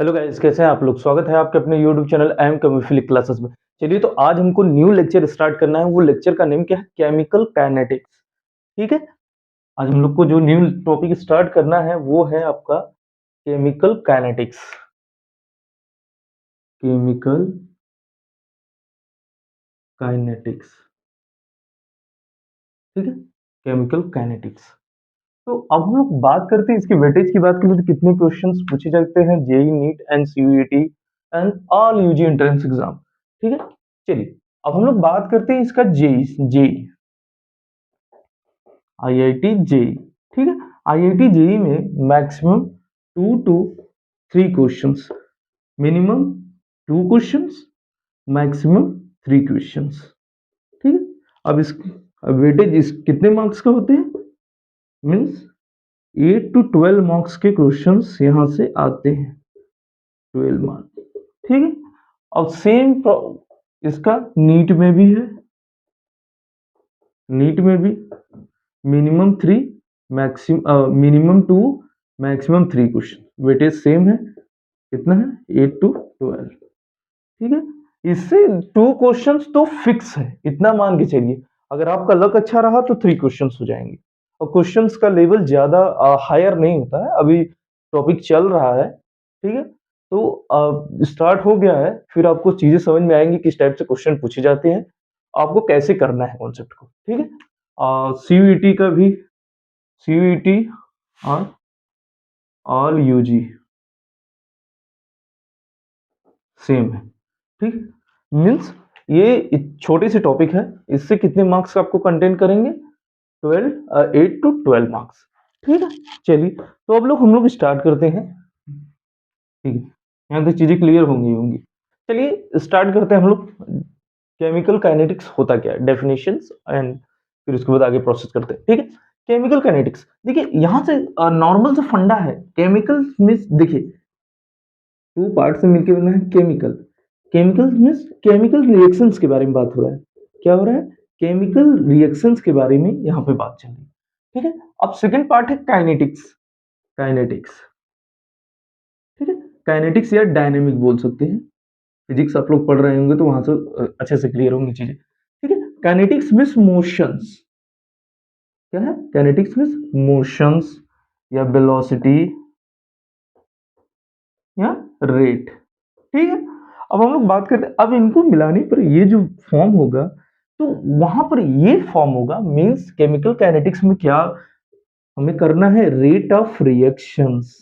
Hello guys, कैसे हैं आप लोग। स्वागत है आपके अपने यूट्यूब चैनल एम केमिफिलिक क्लासेस में। चलिए, तो आज हमको न्यू लेक्चर स्टार्ट करना है। वो लेक्चर का नेम क्या है? Chemical kinetics. ठीक है। आज हम लोग को जो न्यू टॉपिक स्टार्ट करना है वो है आपका केमिकल काइनेटिक्स। Chemical kinetics. ठीक है। Chemical kinetics. तो अब हम लोग बात करते हैं इसकी वेटेज की। बात करें तो कितने क्वेश्चंस पूछे जाते हैं JEE NEET and CUET and all UG entrance exam. ठीक है। चलिए, अब हम लोग बात करते हैं इसका जेई जेई आईआईटी जेई। ठीक है। आईआईटी जेई में maximum 2 to 3 questions, minimum 2 questions, maximum 3 questions. ठीक है। अब इस वेटेज इस कितने मार्क्स का होते हैं? मीन्स 8 to 12 मार्क्स के क्वेश्चंस यहां से आते हैं। 12 मार्क्स। ठीक है। अब सेम इसका नीट में भी है। नीट में भी minimum 3, minimum 2, maximum 3 question. Weightage same है। कितना है? 8 to 12। ठीक है। इससे 2 क्वेश्चंस तो फिक्स है, इतना मान के चलिए। अगर आपका लक अच्छा रहा तो 3 क्वेश्चंस हो जाएंगे। और क्वेश्चंस का लेवल ज्यादा हायर नहीं होता है। अभी टॉपिक चल रहा है। ठीक है। तो स्टार्ट हो गया है, फिर आपको चीजें समझ में आएंगी किस टाइप से क्वेश्चन पूछे जाते हैं, आपको कैसे करना है कॉन्सेप्ट को। ठीक है। सीयूईटी का भी, सीयूईटी और ऑल यूजी सेम है। ठीक। मीन्स ये छोटी सी टॉपिक है, इससे कितने मार्क्स आपको कंटेन करेंगे? 8 to 12 मार्क्स। ठीक है। चलिए, तो अब लोग हम लोग स्टार्ट करते हैं। ठीक है। यहाँ तक चीजें क्लियर होंगी। चलिए स्टार्ट करते हैं हम लोग। केमिकल काइनेटिक्स होता क्या है, डेफिनेशंस, एंड फिर उसके बाद आगे प्रोसेस करते हैं। ठीक है। केमिकल काइनेटिक्स, देखिए यहाँ से नॉर्मल सा फंडा है। केमिकल मीन्स, देखिए 2 पार्ट से मिलकर बना है chemical. Chemical means chemical reactions के बारे में बात हो रहा है। क्या हो रहा है? केमिकल रिएक्शंस के बारे में यहाँ पे बात चल रही है। ठीक है। अब सेकंड पार्ट है काइनेटिक्स। काइनेटिक्स। ठीक है। काइनेटिक्स या डायनेमिक बोल सकते हैं। फिजिक्स आप लोग पढ़ रहे होंगे तो वहां से अच्छे से क्लियर होंगी चीजें। ठीक है। Kinetics means motions. क्या है? काइनेटिक्स मीन्स मोशंस या वेलोसिटी या रेट। ठीक है। अब हम लोग बात करते हैं, अब इनको मिलाने पर ये जो फॉर्म होगा, तो वहां पर ये फॉर्म होगा। मींस केमिकल काइनेटिक्स में क्या हमें करना है? Rate of reactions.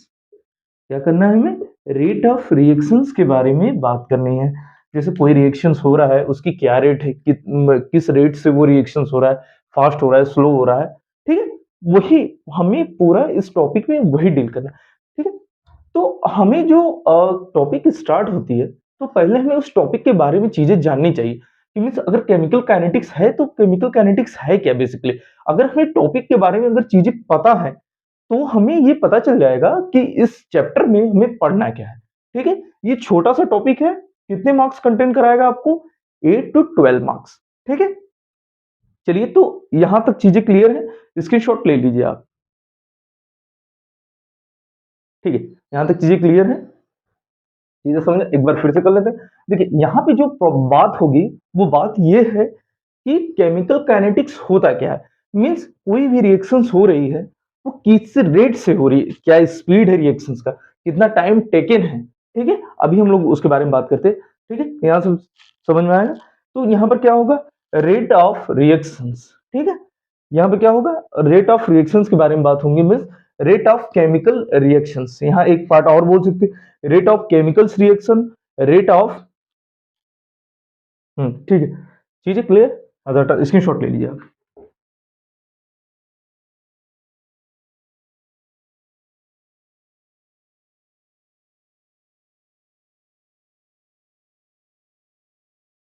क्या करना है हमें? रेट ऑफ रिएक्शंस के बारे में बात करनी है। जैसे कोई रिएक्शंस हो रहा है, उसकी क्या रेट है, किस रेट से वो रिएक्शंस हो रहा है, फास्ट हो रहा है, स्लो हो रहा है। ठीक है। वही हमें पूरा इस टॉपिक में वही डील करना है। ठीक है। तो हमें जो टॉपिक स्टार्ट होती है, तो पहले हमें उस टॉपिक के बारे में चीजें जाननी चाहिए कि मीन्स अगर केमिकल काइनेटिक्स है तो केमिकल काइनेटिक्स है क्या बेसिकली। अगर हमें टॉपिक के बारे में अगर चीजें पता है तो हमें ये पता चल जाएगा कि इस चैप्टर में हमें पढ़ना क्या है। ठीक है। ये छोटा सा टॉपिक है, कितने मार्क्स कंटेन कराएगा आपको? 8 to 12 मार्क्स। ठीक है। चलिए, तो यहां तक चीजें क्लियर है, स्क्रीनशॉट ले लीजिए आप। ठीक है। यहां तक चीजें क्लियर है, चीजें समझ, एक बार फिर से कर लेते हैं। देखिए यहाँ पे जो बात होगी वो बात ये है कि केमिकल काइनेटिक्स होता क्या है। मींस कोई भी रिएक्शंस हो रही है, वो किस रेट से हो रही है, क्या स्पीड है रिएक्शंस का, कितना टाइम टेकन है। ठीक है। अभी हम लोग उसके बारे में बात करते हैं। ठीक है। यहाँ से समझ में आएगा। तो यहाँ पर क्या होगा? Rate of reactions. ठीक है। यहाँ पे क्या होगा? रेट ऑफ रिएक्शंस के बारे में बात होंगी। Means rate of chemical reactions. यहाँ एक पार्ट और बोल सकते हैं, rate of chemicals reaction, rate of. ठीक है। चीजें क्लियर? स्क्रीनशॉट ले लीजिए आप।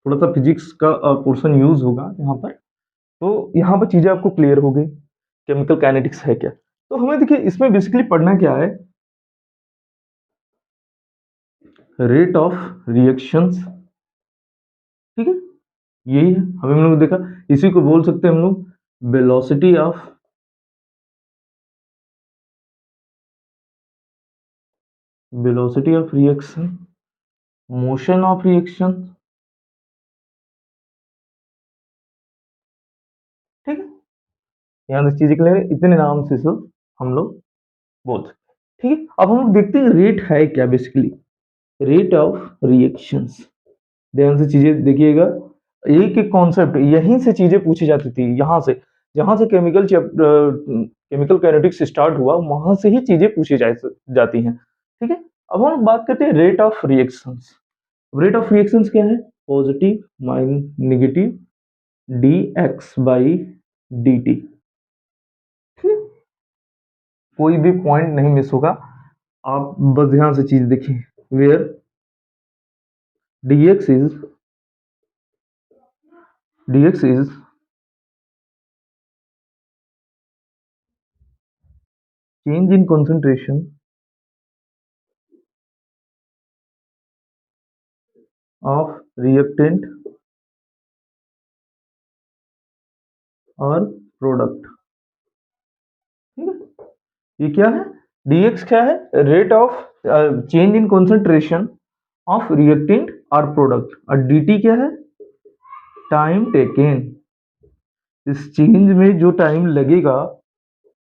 थोड़ा सा फिजिक्स का पोर्शन यूज होगा यहाँ पर, तो यहाँ पर चीजें आपको क्लियर हो गई केमिकल काइनेटिक्स है क्या। तो हमें देखिए इसमें बेसिकली पढ़ना क्या है? Rate of reactions. ठीक है। यही है, हमें हम लोग देखा। इसी को बोल सकते हैं हम लोग velocity of velocity of reaction, motion of reaction, ठीक है। यहाँ तक चीजें क्लियर है, इतने नाम से सब हम लोग बोल सकते हैं, ठीक है। अब हम लोग देखते हैं रेट है क्या बेसिकली, रेट ऑफ रिएक्शंस। ध्यान से चीजें देखिएगा, एक एक कॉन्सेप्ट यहीं से चीजें पूछी जाती थी, यहाँ से जहां से केमिकल केमिकल काइनेटिक्स स्टार्ट हुआ वहां से ही चीजें पूछी जाती हैं, ठीक है। अब हम लोग बात करते हैं rate of reactions. Rate of reactions क्या है, positive minus negative D x by D T, कोई भी पॉइंट नहीं मिस होगा, आप बस ध्यान से चीज देखिए, where dx is dx is change in concentration of reactant और प्रोडक्ट, ठीक है। ये क्या है, dx क्या है, rate of change in concentration of reactant और प्रोडक्ट, और dt क्या है, टाइम टेकन, इस चेंज में जो टाइम लगेगा,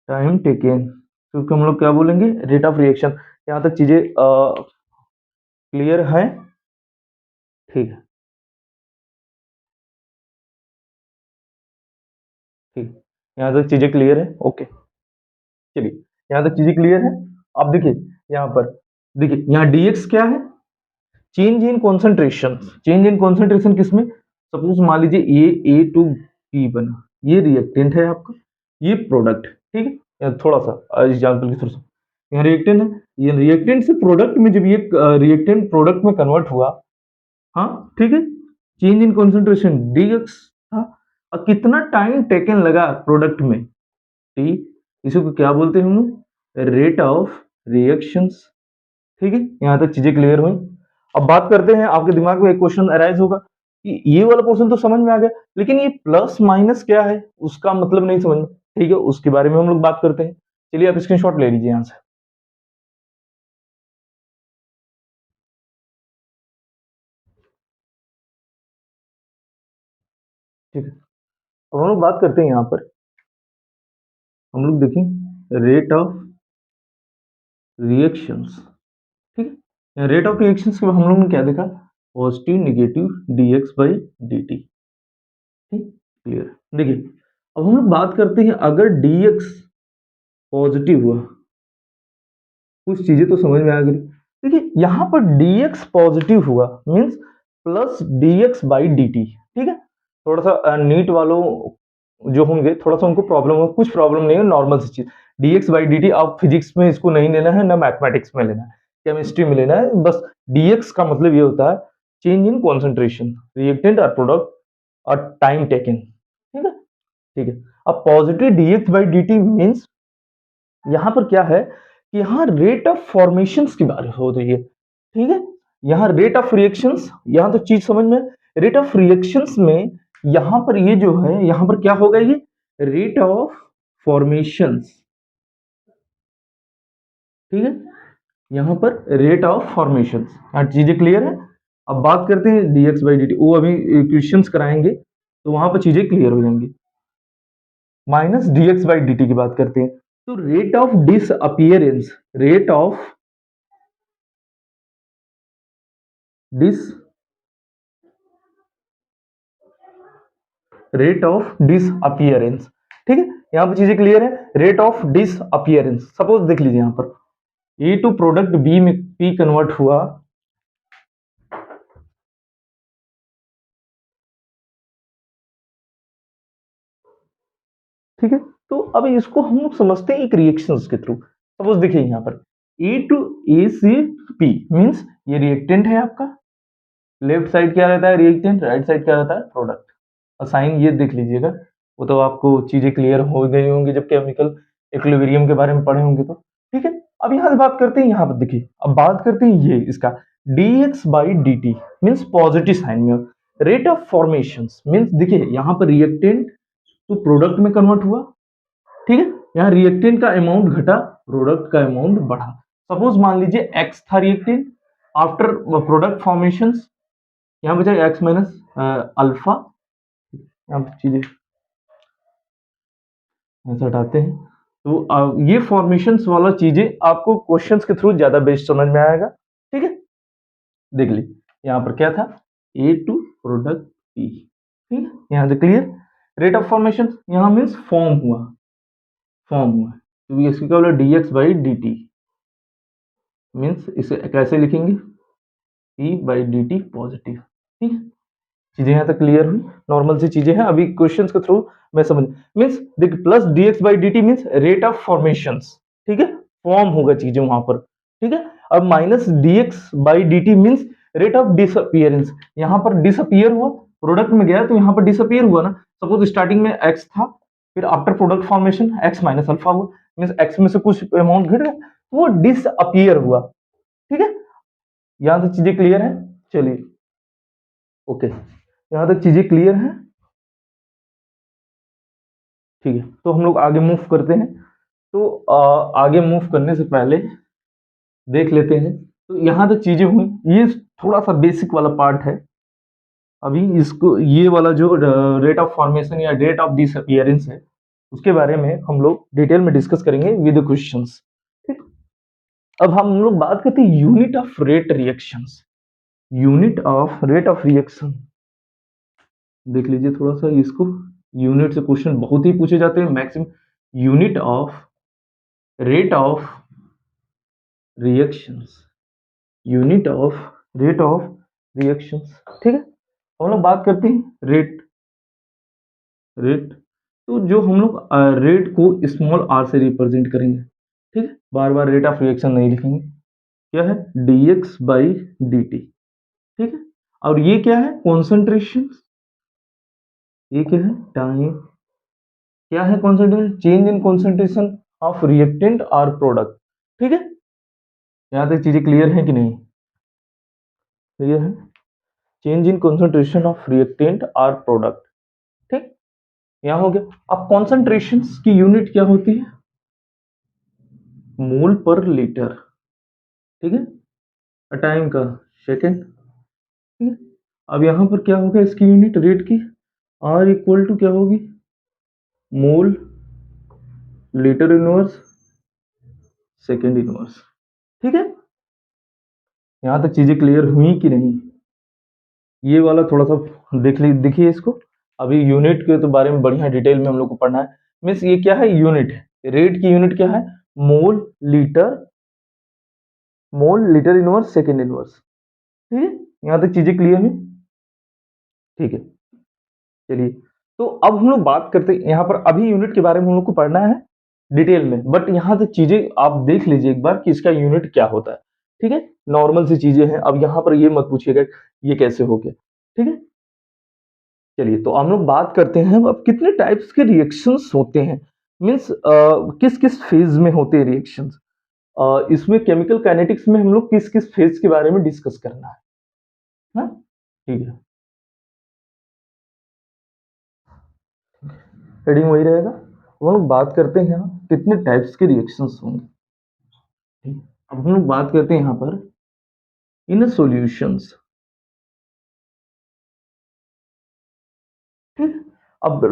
टाइम टेकन, तो हम लोग क्या बोलेंगे, रेट ऑफ रिएक्शन। यहाँ तक चीजें क्लियर है, ठीक है, ठीक, यहाँ तक चीजें क्लियर है, ओके। चलिए, यहाँ तक चीजें क्लियर है। अब देखिए यहाँ पर, देखिए यहाँ dx क्या है, change in concentration, change in concentration किसमें, सपोज मान लीजिए ये ए टू बी बना, ये रिएक्टेंट है आपका, ये प्रोडक्ट, ठीक है। यहाँ थोड़ा सा एग्जाम्पल की थ्रू से, यहाँ रिएक्टेंट है, ये रिएक्टेंट से प्रोडक्ट में जब ये रिएक्टेंट प्रोडक्ट में कन्वर्ट हुआ, हाँ ठीक है, चेंज इन कॉन्सेंट्रेशन dx था, और कितना टाइम टेकन लगा प्रोडक्ट में, टी, इसी को क्या बोलते हैं हम लोग, रेट ऑफ रिएक्शंस, ठीक है। यहाँ तक चीजें क्लियर हुई। अब बात करते हैं, आपके दिमाग में एक क्वेश्चन अराइज होगा कि ये वाला पोर्शन तो समझ में आ गया, लेकिन ये प्लस माइनस क्या है, उसका मतलब नहीं समझ में, ठीक है, उसके बारे में हम लोग बात करते हैं। चलिए आप स्क्रीनशॉट ले लीजिए यहाँ से, ठीक है। अब हम लोग बात करते हैं यहाँ पर, हम लोग देखें रेट ऑफ रिएक्शंस, ठीक है। रेट ऑफ रिएक्शंस के बाद हम लोग ने क्या देखा, positive negative D x by D T, ठीक, क्लियर। देखिए अब हम लोग बात करते हैं, अगर dx पॉजिटिव हुआ, कुछ चीजें तो समझ में आ गई। देखिए यहाँ पर dx पॉजिटिव हुआ means plus dx by dt, ठीक है। थोड़ा सा नीट वालों जो होंगे, थोड़ा सा उनको प्रॉब्लम हो, कुछ प्रॉब्लम नहीं है, नॉर्मल सी चीज, dx बाई dt आप फिजिक्स में इसको नहीं लेना है, ना मैथमेटिक्स में लेना है, केमिस्ट्री में लेना है, बस dx का मतलब ये होता है चेंज इन कॉन्सेंट्रेशन, रिएक्टेंट और प्रोडक्ट और टाइम टेकन, ठीक है, ठीक है। अब positive dx by dt means यहाँ पर क्या है कि यहाँ रेट ऑफ फॉर्मेशंस की बात हो रही है, ठीक है। यहाँ रेट ऑफ रिएक्शंस, यहाँ तो चीज समझ में, रेट ऑफ रिएक्शंस में यहाँ पर ये जो है, यहाँ पर क्या होगा, ये रेट ऑफ फॉर्मेशंस, ठीक है। यहाँ पर रेट ऑफ फॉर्मेशंस, यहाँ चीजें क्लियर है। अब बात करते हैं dx बाई dt, वो अभी क्वेश्चंस कराएंगे तो वहां पर चीजें क्लियर हो जाएंगी। माइनस dx बाई dt की बात करते हैं, तो rate of disappearance, rate of dis, rate of disappearance, ठीक है। यहाँ पर चीजें क्लियर है, rate of disappearance, suppose देख लीजिए यहाँ पर ए टू प्रोडक्ट बी में पी कन्वर्ट हुआ, ठीक है। तो अब इसको हम लोग समझते हैं एक रिएक्शंस के थ्रू, सपोज देखिए यहाँ पर A two A C P means ये रिएक्टेंट है आपका, लेफ्ट साइड क्या रहता है रिएक्टेंट, राइट साइड क्या रहता है प्रोडक्ट, और साइन ये देख लीजिएगा, वो तो आपको चीजें क्लियर हो गई होंगी जब केमिकल इक्विलिब्रियम के बारे में पढ़े होंगे तो, ठीक है। अब यहाँ से बात करते हैं, यहाँ पर देखिए अब बात करते हैं ये इसका dx by dt means positive sign में, रेट ऑफ फॉर्मेशंस मींस देखिए यहाँ पर रिएक्टेंट तो प्रोडक्ट में कन्वर्ट हुआ, ठीक है। यहाँ रिएक्टेंट का अमाउंट घटा, प्रोडक्ट का अमाउंट बढ़ा, सपोज मान लीजिए x था रिएक्टेंट, आफ्टर प्रोडक्ट फॉर्मेशंस यहाँ बचा x माइनस अल्फा, यहाँ पे चीजें ऐसे हटाते हैं। तो ये फॉर्मेशंस वाला चीजें आपको क्वेश्चंस के थ्रू ज्यादा बेस्ट समझ में आएगा। ठीक है, देख ली यहाँ पर क्या था, ए टू प्रोडक्ट पी। ठीक है, यहाँ से क्लियर। रेट ऑफ फॉर्मेशन यहाँ मीन्स फॉर्म हुआ, तो इसकी क्या बोला, D x by D T means इसे कैसे लिखेंगे, P by D T positive. ठीक है, चीजें यहाँ तक क्लियर हुई, नॉर्मल सी चीजें हैं। अभी क्वेश्चंस के थ्रू मैं समझ मीन्स देख, plus D x by D T means rate of formation. ठीक है, फॉर्म होगा चीजें वहां पर। ठीक है, अब minus D x by D T means rate of disappearance. यहाँ पर डिसअपियर हुआ, प्रोडक्ट में गया तो यहाँ पर डिसअपियर हुआ ना। सपोज स्टार्टिंग में एक्स था, फिर after product formation x minus alpha हुआ, मीन्स एक्स में से कुछ अमाउंट घट गया, वो डिसअपियर हुआ। ठीक है, यहां तक चीजें क्लियर है। चलिए ओके, यहां तक चीजें क्लियर हैं। ठीक है, तो हम लोग आगे मूव करते हैं। तो आगे मूव करने से पहले देख लेते हैं, तो यहां तक चीजें हुई, ये थोड़ा सा बेसिक वाला पार्ट है। अभी इसको ये वाला जो रेट ऑफ फॉर्मेशन या रेट ऑफ डिसअपियरेंस है, उसके बारे में हम लोग डिटेल में डिस्कस करेंगे विद क्वेश्चंस। ठीक, अब हम लोग बात करते हैं unit of rate reactions. Unit of rate of reaction देख लीजिए थोड़ा सा इसको, यूनिट से क्वेश्चन बहुत ही पूछे जाते हैं maximum. Unit of rate of reactions, unit of rate of reactions. ठीक है, हम लोग बात करते हैं रेट। तो जो हम लोग रेट को स्मॉल आर से रिप्रेजेंट करेंगे। ठीक है, बार बार रेट ऑफ रिएक्शन नहीं लिखेंगे। क्या है, D x by D T. ठीक है, और ये क्या है, कॉन्सेंट्रेशन। ये क्या है, टाइम। क्या है concentration, change in concentration of reactant और प्रोडक्ट। ठीक है, यहाँ तक चीजें क्लियर है कि नहीं, क्लियर है। Change in concentration of reactant और प्रोडक्ट। ठीक, यहाँ हो गया। अब कॉन्सेंट्रेशन की यूनिट क्या होती है, मोल पर लीटर। ठीक है, टाइम का सेकेंड। ठीक है, अब यहाँ पर क्या होगा इसकी यूनिट रेट की, आर इक्वल टू क्या होगी, मोल लीटर इनवर्स सेकेंड इनवर्स। ठीक है, यहां तक चीजें क्लियर हुई कि नहीं, ये वाला थोड़ा सा देखिए इसको। अभी यूनिट के तो बारे में बढ़िया डिटेल में हम लोग को पढ़ना है। मीन्स ये क्या है, यूनिट है, रेट की यूनिट क्या है, मोल लीटर इनवर्स सेकेंड इनवर्स। ठीक है, यहां तक चीजें क्लियर है। ठीक है, चलिए, तो अब हम लोग बात करते हैं यहाँ पर, अभी यूनिट के बारे में हम लोग को पढ़ना है डिटेल में, बट यहाँ तक चीजें आप देख लीजिए एक बार कि इसका यूनिट क्या होता है। ठीक है, नॉर्मल सी चीजें हैं, अब यहाँ पर ये मत पूछिएगा ये कैसे हो गया। ठीक है, चलिए, तो हम लोग बात करते हैं अब कितने टाइप्स के रिएक्शंस होते हैं, मीन्स किस किस फेज में होते हैं रिएक्शंस। इसमें केमिकल काइनेटिक्स में हम लोग किस किस फेज के बारे में डिस्कस करना है ना। ठीक है, हेडिंग वही रहेगा। हम लोग बात करते हैं यहाँ कितने टाइप्स के रिएक्शंस होंगे। ठीक, अब हम लोग बात करते हैं यहाँ पर इन सॉल्यूशंस। ठीक, अब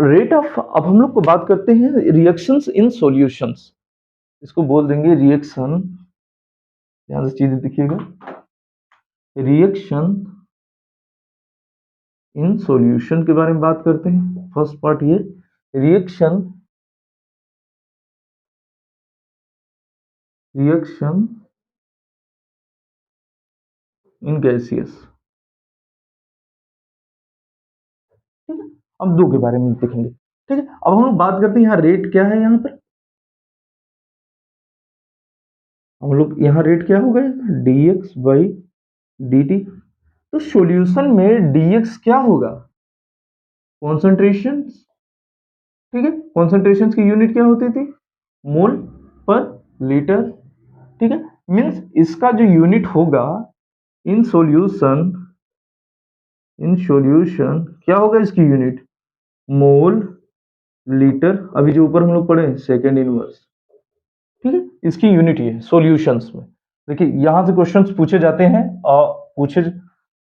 हम लोग को बात करते हैं रिएक्शंस इन सॉल्यूशंस। इसको बोल देंगे रिएक्शन, ध्यान से चीजें देखिएगा, रिएक्शन इन सॉल्यूशन के बारे में बात करते हैं। फर्स्ट पार्ट ये रिएक्शन इन गैसियस। ठीक है, अब दो के बारे में देखेंगे। ठीक है, अब हम लोग बात करते हैं यहाँ रेट क्या है, यहाँ पर हम लोग यहाँ रेट क्या होगा, D x by D T. तो सॉल्यूशन में डी एक्स क्या होगा, कॉन्सेंट्रेशन। ठीक है, कॉन्सेंट्रेशन की यूनिट क्या होती थी, मोल पर लीटर। ठीक है, मीन्स इसका जो यूनिट होगा इन सॉल्यूशन क्या होगा इसकी यूनिट, मोल लीटर। अभी जो ऊपर हम लोग पढ़े सेकेंड इनवर्स। ठीक है, इसकी यूनिट ये सॉल्यूशंस में। देखिए यहाँ से क्वेश्चंस पूछे जाते हैं और पूछे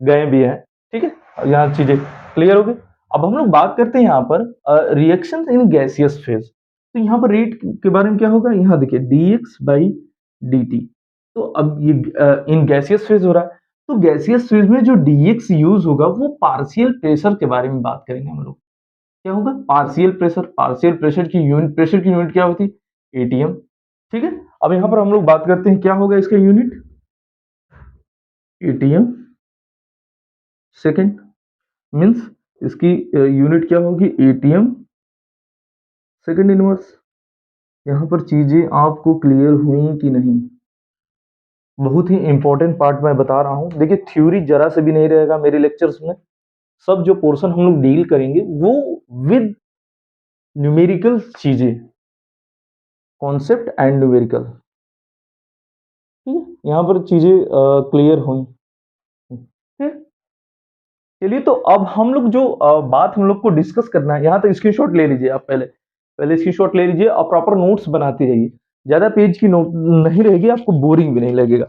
गए भी हैं, ठीक है? यहाँ चीजें क्लियर हो गई। अब हम लोग बात करते हैं यहाँ पर रिएक्शन इन गैसियस फेज। तो यहाँ पर रेट के बारे में क्या होगा, यहाँ देखिए dx/dt। तो अब ये इन गैसियस फेज हो रहा है, तो गैसियस फेज में जो dx यूज होगा वो पार्शियल प्रेशर के बारे में बात करेंगे हम लोग। क्या होगा, पार्शियल प्रेशर की यूनिट क्या होती है, एटीएम। ठीक है, अब यहाँ पर हम लोग बात करते हैं क्या होगा इसका यूनिट, एटीएम सेकेंड। मीन्स इसकी यूनिट क्या होगी, एटीएम सेकेंड इनवर्स। यहाँ पर चीजें आपको क्लियर हुई कि नहीं, बहुत ही इंपॉर्टेंट पार्ट मैं बता रहा हूँ। देखिए थ्योरी जरा से भी नहीं रहेगा मेरे लेक्चर्स में, सब जो पोर्शन हम लोग डील करेंगे वो विद न्यूमेरिकल चीजें, कॉन्सेप्ट एंड न्यूमेरिकल। ठीक है, यहाँ पर चीजें क्लियर हुई। ठीक, चलिए तो अब हम लोग जो बात हम लोग को डिस्कस करना है, यहाँ तक स्क्रीनशॉट ले लीजिए आप, पहले पहले स्क्रीनशॉट ले लीजिए और प्रॉपर नोट्स बनाते रहिए। ज्यादा पेज की नोट नहीं रहेगी, आपको बोरिंग भी नहीं लगेगा।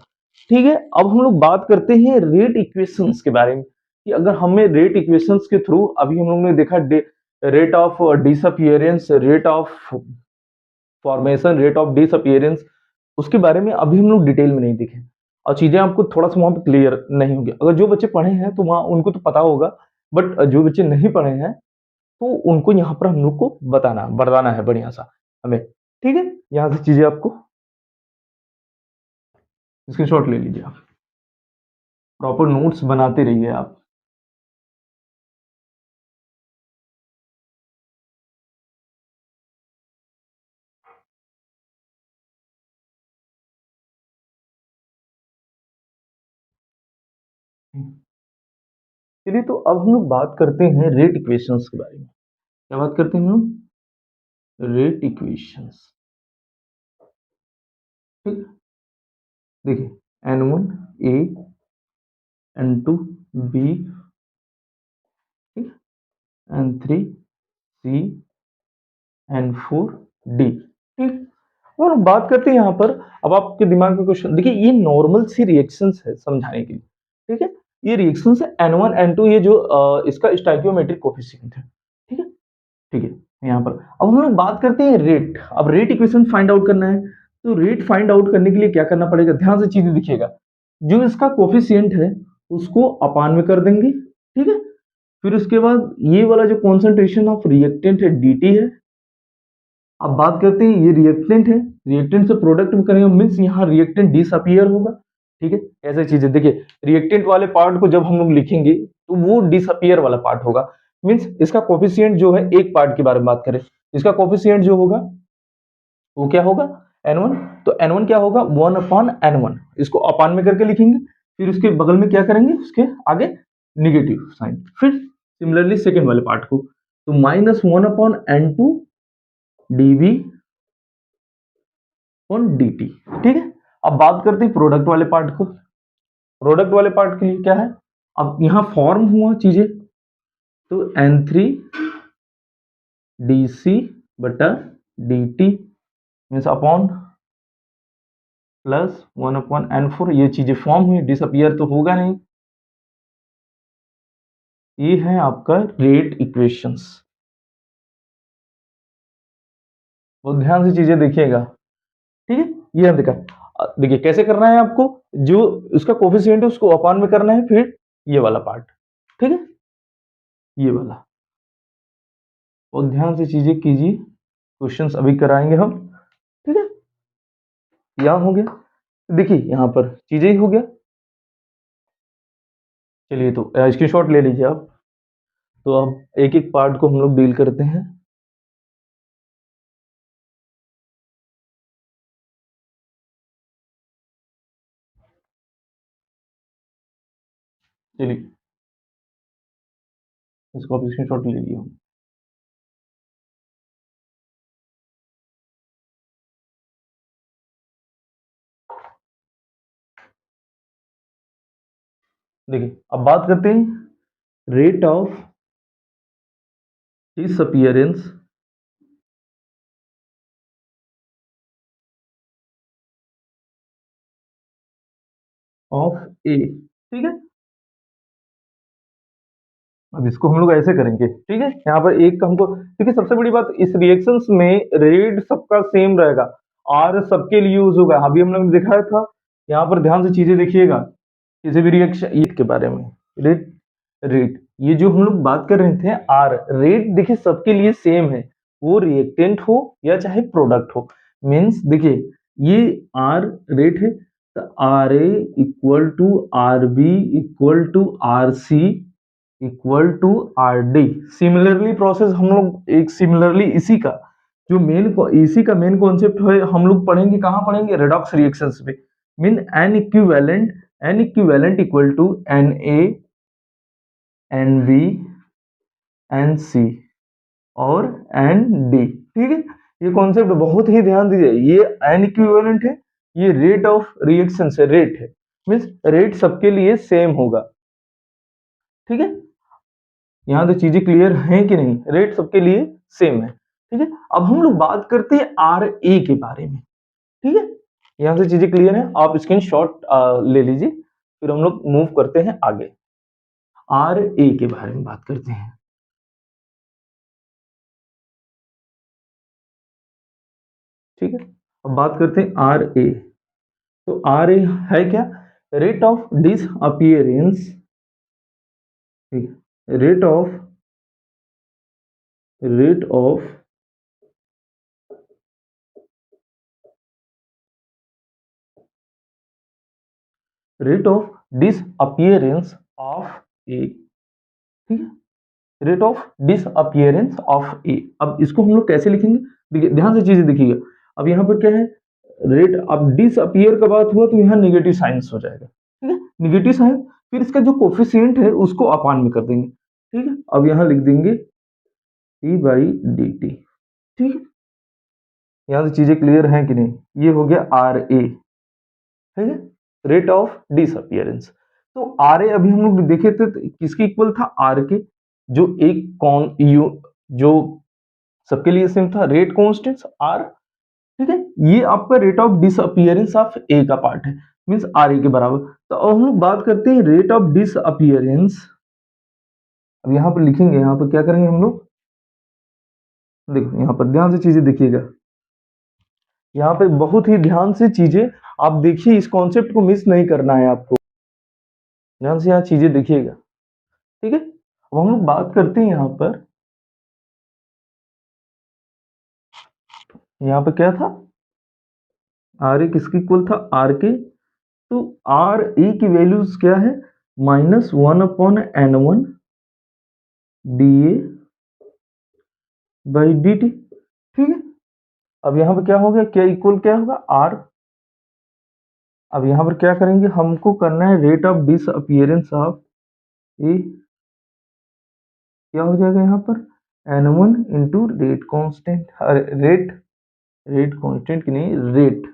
ठीक है, अब हम लोग बात करते हैं रेट इक्वेशंस के बारे में, कि अगर हमें रेट इक्वेशंस के थ्रू, अभी हम लोग ने देखा rate of disappearance, rate of formation, rate of disappearance, उसके बारे में अभी हम लोग डिटेल में नहीं देखे और चीजें आपको थोड़ा सा वहां पर क्लियर नहीं होंगी। अगर जो बच्चे पढ़े हैं तो वहां उनको तो पता होगा, बट जो बच्चे नहीं पढ़े हैं तो उनको यहाँ पर हम लोग को बताना है बढ़िया सा हमें। ठीक है, यहाँ से चीजें आपको स्क्रीनशॉट ले लीजिए, आप प्रॉपर नोट्स बनाते रहिए आप। चलिए तो अब हम लोग बात करते हैं रेट इक्वेशंस के बारे में। क्या बात करते हैं हम लोग, रेट इक्वेशंस। ठीक, देखिए N1 A, N2 B, ठीक, N3 C, N4 D। ठीक, और बात करते हैं यहाँ पर, अब आपके दिमाग में क्वेश्चन, देखिए ये नॉर्मल सी रिएक्शंस है समझाने के लिए। ठीक है, ये रिएक्शंस है N1 N2, ये जो इसका स्टाइकियोमेट्रिक कोफिशिएंट है। ठीक है, ठीक है, यहाँ पर अब हम लोग बात करते हैं रेट। अब रेट इक्वेशन फाइंड आउट करना है, तो रेट फाइंड आउट करने के लिए क्या करना पड़ेगा, ध्यान से चीजें दिखिएगा। जो इसका कोफिशिएंट है उसको अपान में कर देंगे। ठीक है, फिर उसके बाद ये वाला जो कॉन्सेंट्रेशन ऑफ रिएक्टेंट है dt है। अब बात करते हैं, ये रिएक्टेंट है, रिएक्टेंट से प्रोडक्ट में करेंगे, मीन्स यहाँ रिएक्टेंट डिसअपियर होगा। ठीक है, ऐसे चीजें देखिए, रिएक्टेंट वाले पार्ट को जब हम लोग लिखेंगे तो वो डिसअपियर वाला पार्ट होगा। मीन्स इसका कोफिशिएंट जो है, एक पार्ट के बारे में बात करें, इसका कोफिशिएंट जो होगा वो क्या होगा, N1। तो N1 क्या होगा, 1/N1, इसको अपान में करके लिखेंगे। फिर उसके बगल में क्या करेंगे, उसके आगे निगेटिव साइन। फिर सिमिलरली सेकेंड वाले पार्ट को, तो -1/N2 dV ऑन dt। ठीक है, अब बात करते हैं प्रोडक्ट वाले पार्ट को। प्रोडक्ट वाले पार्ट के लिए क्या है, अब यहां फॉर्म हुआ चीजें, तो N3 dc बटा dt means upon plus 1/N4, ये चीजें फॉर्म हुई, डिसअपियर तो होगा नहीं। ये है आपका रेट इक्वेशंस, बहुत ध्यान से चीजें देखिएगा। ठीक है, ये हम देखा, देखिए कैसे करना है आपको, जो उसका कोफिशिएंट है उसको अपान में करना है, फिर ये वाला पार्ट। ठीक है, ये वाला, और ध्यान से चीजें कीजिए, क्वेश्चंस अभी कराएंगे हम। ठीक है, यहाँ हो गया, देखिए यहाँ पर चीजें ही हो गया। चलिए तो स्क्रीनशॉट ले लीजिए आप। तो अब एक एक पार्ट को हम लोग डील करते हैं। चलिए इसको आप स्क्रीनशॉट ले लिए हम। देखिए अब बात करते हैं rate of disappearance of A, ठीक है। अब इसको हम लोग ऐसे करेंगे, ठीक है। यहाँ पर एक हमको, देखिए सबसे बड़ी बात इस रिएक्शंस में रेट सबका सेम रहेगा, आर सबके लिए यूज होगा। अभी हम लोग ने दिखाया था, यहाँ पर ध्यान से चीजें देखिएगा, किसी भी रिएक्शन ईट के बारे में, रेट, रेट ये जो हम लोग बात कर रहे थे आर, रेट देखिए सबके लिए सेम है, वो रिएक्टेंट हो या चाहे प्रोडक्ट हो। मीन्स देखिए ये आर रेट है, तो R A equal to R B equal to R C equal to R D. Similarly process हम लोग एक सिमिलरली इसी का जो मेन, इसी का मेन कॉन्सेप्ट है, हम लोग पढ़ेंगे कहाँ पढ़ेंगे, रेडॉक्स रिएक्शंस में। Mean N equivalent equal to N A N B N C और एन डी, ठीक है। ये कॉन्सेप्ट बहुत ही ध्यान दीजिए, ये एन इक्विवेलेंट है, ये रेट ऑफ रिएक्शन से रेट है, मीन्स रेट सबके लिए सेम होगा, ठीक है। यहाँ तो चीजें क्लियर हैं कि नहीं, रेट सबके लिए सेम है, ठीक है। अब हम लोग बात करते हैं आर ए के बारे में, ठीक है। यहाँ से चीजें क्लियर है, आप स्क्रीनशॉट ले लीजिए, फिर हम लोग मूव करते हैं आगे, आर ए के बारे में बात करते हैं, ठीक है। अब बात करते हैं आर ए। तो आर ए है क्या, rate of disappearance, rate of rate of rate of disappearance of A, ठीक है, rate of disappearance of A. अब इसको हम लोग कैसे लिखेंगे, देखिए ध्यान से चीजें देखिएगा। अब यहाँ पर क्या है, रेट, अब डिसअपियर का बात हुआ तो यहाँ नेगेटिव साइंस हो जाएगा, ठीक है, नेगेटिव साइन, फिर इसका जो कोफिशिएंट है उसको अपान में कर देंगे, ठीक है। अब यहाँ लिख देंगे टी बाई डी टी, ठीक है। यहाँ से चीजें क्लियर हैं कि नहीं, ये हो गया आर ए, ठीक है, रेट ऑफ डिसअपियरेंस। तो आर ए अभी हम लोग देखे थे तो किसके इक्वल था, आर के, जो एक कौन यू, जो सबके लिए सेम था, रेट कांस्टेंट आर, ठीक है। ये आपका रेट ऑफ डिसअपियरेंस ऑफ ए का पार्ट है, मींस आर ए के बराबर। तो अब हम लोग बात करते हैं रेट ऑफ डिसअपियरेंस। अब यहाँ पर लिखेंगे, यहाँ पर क्या करेंगे हम लोग, देखो यहाँ पर ध्यान से चीजें देखिएगा, यहाँ पे बहुत ही ध्यान से चीजें आप देखिए, इस कॉन्सेप्ट को मिस नहीं करना है आपको, ध्यान से यहाँ चीजें देखिएगा, ठीक है। अब हम लोग बात करते हैं यहाँ पर क्या था, आर ए किसके इक्वल था, आर के। तो आर ए की वैल्यूज क्या है, -1/n1 D A by D T, ठीक है। अब यहाँ पर क्या हो गया, क्या इक्वल क्या होगा, आर। अब यहाँ पर क्या करेंगे, हमको करना है रेट ऑफ डिसअपियरेंस ऑफ ए, क्या हो जाएगा यहाँ पर, n1 into rate constant, rate, rate constant की नहीं, रेट,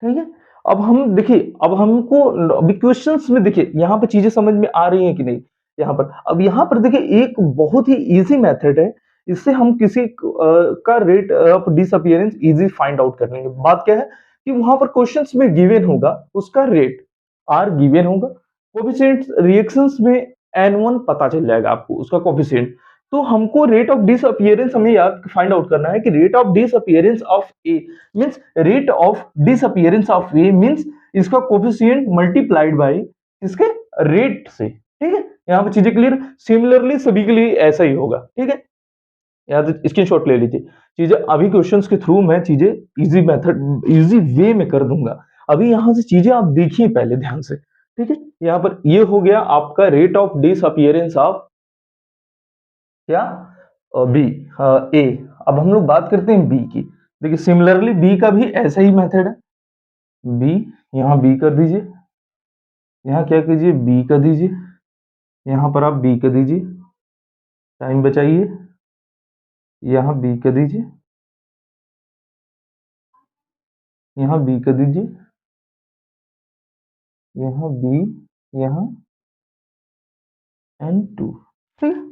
ठीक है। अब हम देखिए, अब हमको अभी क्वेश्चंस में देखिए यहाँ पे चीजें समझ में आ रही हैं कि नहीं, यहाँ पर, अब यहाँ पर देखिए एक बहुत ही इजी मेथड है, इससे हम किसी का rate of disappearance easy find out कर लेंगे। बात क्या है कि वहां पर क्वेश्चंस में गिवन होगा उसका रेट, आर गिवन होगा, कोफिशिएंट रिएक्शंस में n1 पता चल जाएगा आपको उसका कोफिशिएंट। तो हमको रेट ऑफ डिसअपियरेंस हमें याद फाइंड आउट करना है कि rate of disappearance of A means rate of disappearance of A means इसका कोफिशिएंट मल्टीप्लाइड बाय इसके रेट से, ठीक है। यहाँ पे चीजें क्लियर, सिमिलरली सभी के लिए ऐसा ही होगा, ठीक है। यहाँ तो स्क्रीनशॉट ले लीजिए, चीजें अभी क्वेश्चंस के थ्रू मैं चीजें इजी मेथड इजी वे में कर दूंगा। अभी यहाँ से चीजें आप देखिए पहले ध्यान से, ठीक है। यहाँ पर ये हो गया आपका रेट ऑफ डिसअपियरेंस ऑफ क्या, बी, ए। अब हम लोग बात करते हैं बी की, देखिए सिमिलरली बी का भी ऐसा ही मेथड है, बी, यहाँ बी कर दीजिए, यहाँ क्या कीजिए, बी कर दीजिए, यहाँ पर आप बी कर दीजिए, टाइम बचाइए, यहाँ बी कर दीजिए, यहाँ बी कर दीजिए, यहाँ बी, यहाँ n2, ठीक है।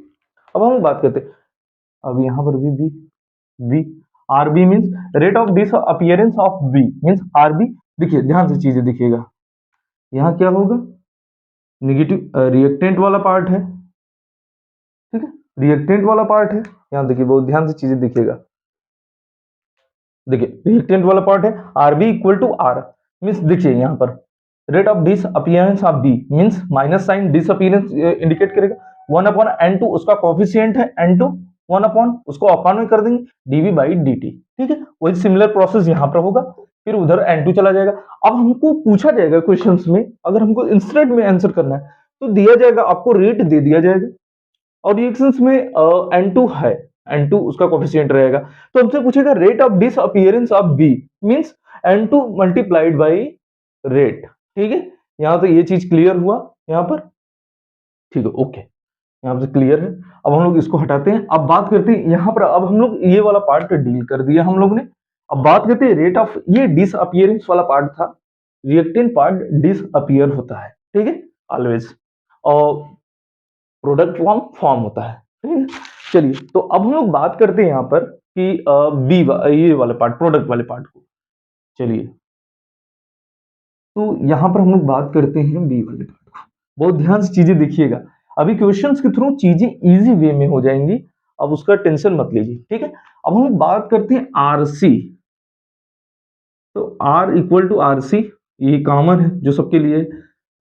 अब हम बात करते हैं, अब यहाँ पर भी B, B, R B means rate of disappearance of B means R B. देखिए ध्यान से चीजें देखिएगा, यहाँ क्या होगा, नेगेटिव रिएक्टेंट वाला पार्ट है, ठीक है, रिएक्टेंट वाला पार्ट है। यहाँ देखिए बहुत ध्यान से चीजें देखिएगा, देखिए रिएक्टेंट वाला पार्ट है, R B equal to R, means देखिए यहाँ पर rate of disappearance of B means minus sign disappearance indicate करेगा, 1/n2 उसका कोफिशिएंट है n2, 1 उसको अपॉन में कर देंगे dv बाई dt, ठीक है। वही सिमिलर प्रोसेस यहाँ पर होगा, फिर उधर n2 चला जाएगा। अब हमको पूछा जाएगा क्वेश्चंस में, अगर हमको इंस्टेंट में आंसर करना है तो दिया जाएगा, आपको रेट दे दिया जाएगा और रिएक्शंस में n2 है, n2 उसका कोफिशिएंट रहेगा, तो हमसे पूछेगा rate of disappearance of B means n2 multiplied by rate, ठीक है। यहां तो ये चीज क्लियर हुआ यहां पर, ठीक है, ओके, यहां से क्लियर है। अब हम लोग इसको हटाते हैं, अब बात करते हैं यहां पर, अब हम लोग ये वाला पार्ट डील कर दिया हम लोग ने। अब बात करते हैं रेट ऑफ, ये डिसअपियरेंस वाला पार्ट था, रिएक्टेंट पार्ट डिसअपियर होता है, ठीक है, ऑलवेज, और प्रोडक्ट फॉर्म फॉर्म होता है, ठीक है। चलिए तो अब हम लोग बात करते हैं यहाँ पर कि ये वाले पार्ट, प्रोडक्ट वाले पार्ट को। चलिए तो यहाँ पर हम लोग बात करते हैं बी वाले पार्ट को, बहुत ध्यान से चीजें देखिएगा, अभी क्वेश्चंस के थ्रू चीजें इजी वे में हो जाएंगी, अब उसका टेंशन मत लीजिए, ठीक है। अब हम लोग बात करते हैं आरसी, तो R equal to R C, ये कॉमन है जो सबके लिए,